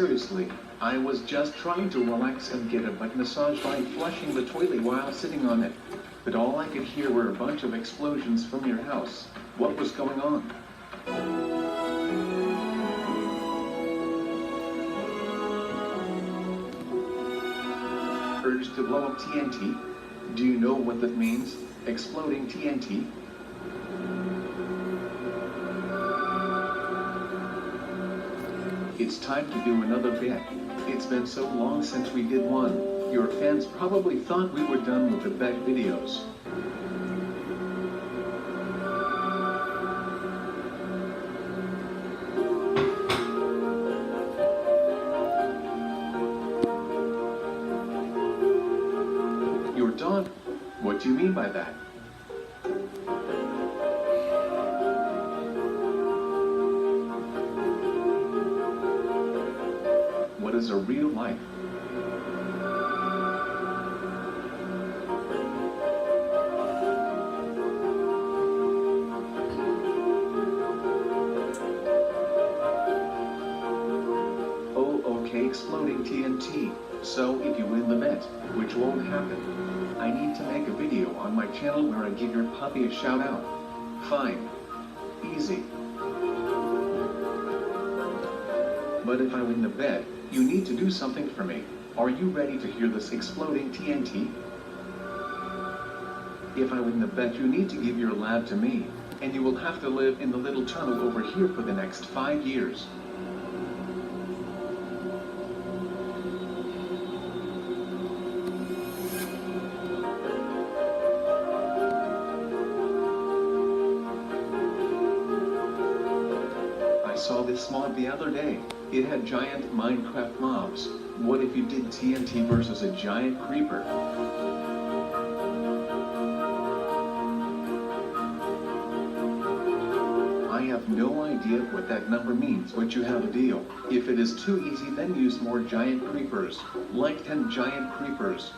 seriously, I was just trying to relax and get a butt massage by flushing the toilet while sitting on it. But all I could hear were a bunch of explosions from your house. What was going on? Urge to blow up TNT? Do you know what that means? Exploding TNT? It's time to do another bet. It's been so long since we did one. Your fans probably thought we were done with the bet videos. Your dog? What do you mean by that? What is a real life? Oh, okay, exploding TNT. So if you win the bet, which won't happen, I need to make a video on my channel where I give your puppy a shout out. Fine. Easy. But if I win the bet, you need to do something for me. Are you ready to hear this exploding TNT? If I win the bet, you need to give your lab to me, and you will have to live in the little tunnel over here for the next 5 years. I saw this mod the other day. It had giant Minecraft mobs. What if you did TNT versus a giant creeper? I have no idea what that number means, but you have a deal. If it is too easy, then use more giant creepers. Like 10 giant creepers.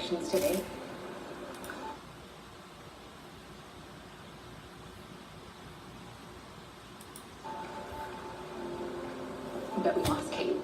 reactions today. But we lost Kate.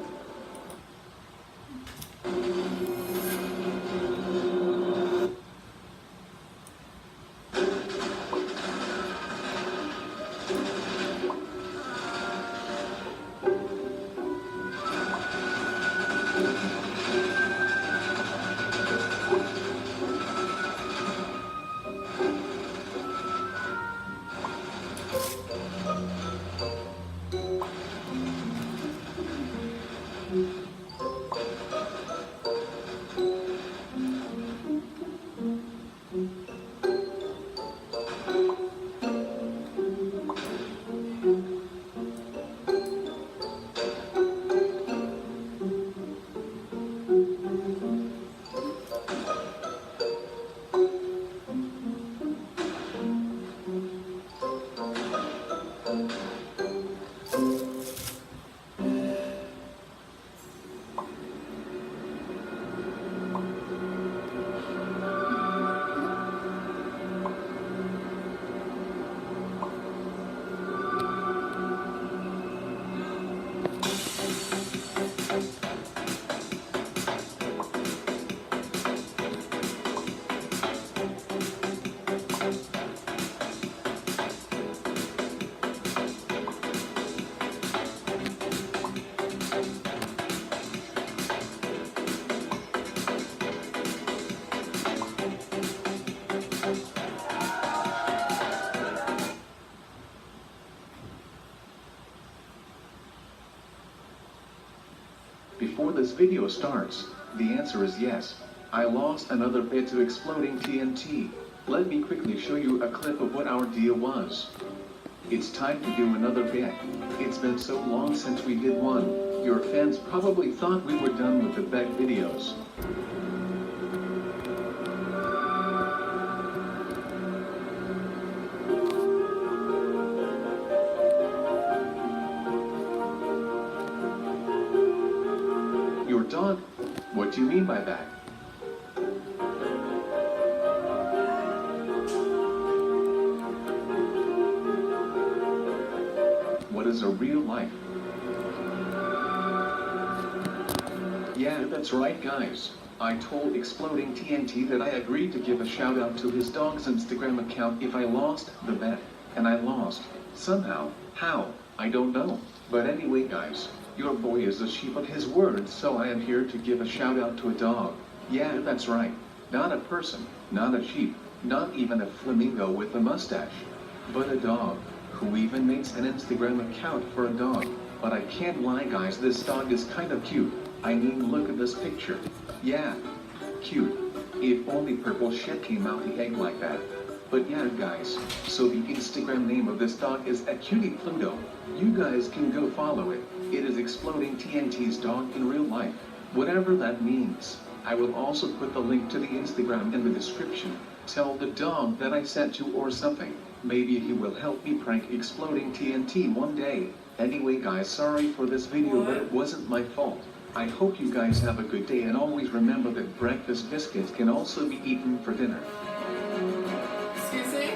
Before this video starts, the answer is yes. I lost another bet to Exploding TNT. Let me quickly show you a clip of what our deal was. It's time to do another bet. It's been so long since we did one. Your fans probably thought we were done with the bet videos. Your dog? What do you mean by that? What is a real life? Yeah, that's right guys. I told Exploding TNT that I agreed to give a shout out to his dog's Instagram account if I lost the bet. And I lost. Somehow. How? I don't know. But anyway guys, your boy is a sheep of his word, so I am here to give a shout out to a dog. Yeah, that's right. Not a person, not a sheep, not even a flamingo with a mustache. But a dog, who even makes an Instagram account for a dog. But I can't lie guys, this dog is kind of cute. I mean, look at this picture. Yeah, cute. If only purple shit came out the egg like that. But yeah guys, so the Instagram name of this dog is a cutie Pluto. You guys can go follow it. It is Exploding TNT's dog in real life. Whatever that means. I will also put the link to the Instagram in the description. Tell the dog that I sent you or something. Maybe he will help me prank Exploding TNT one day. Anyway guys, sorry for this video, but it wasn't my fault. I hope you guys have a good day, and always remember that breakfast biscuits can also be eaten for dinner. Excuse me?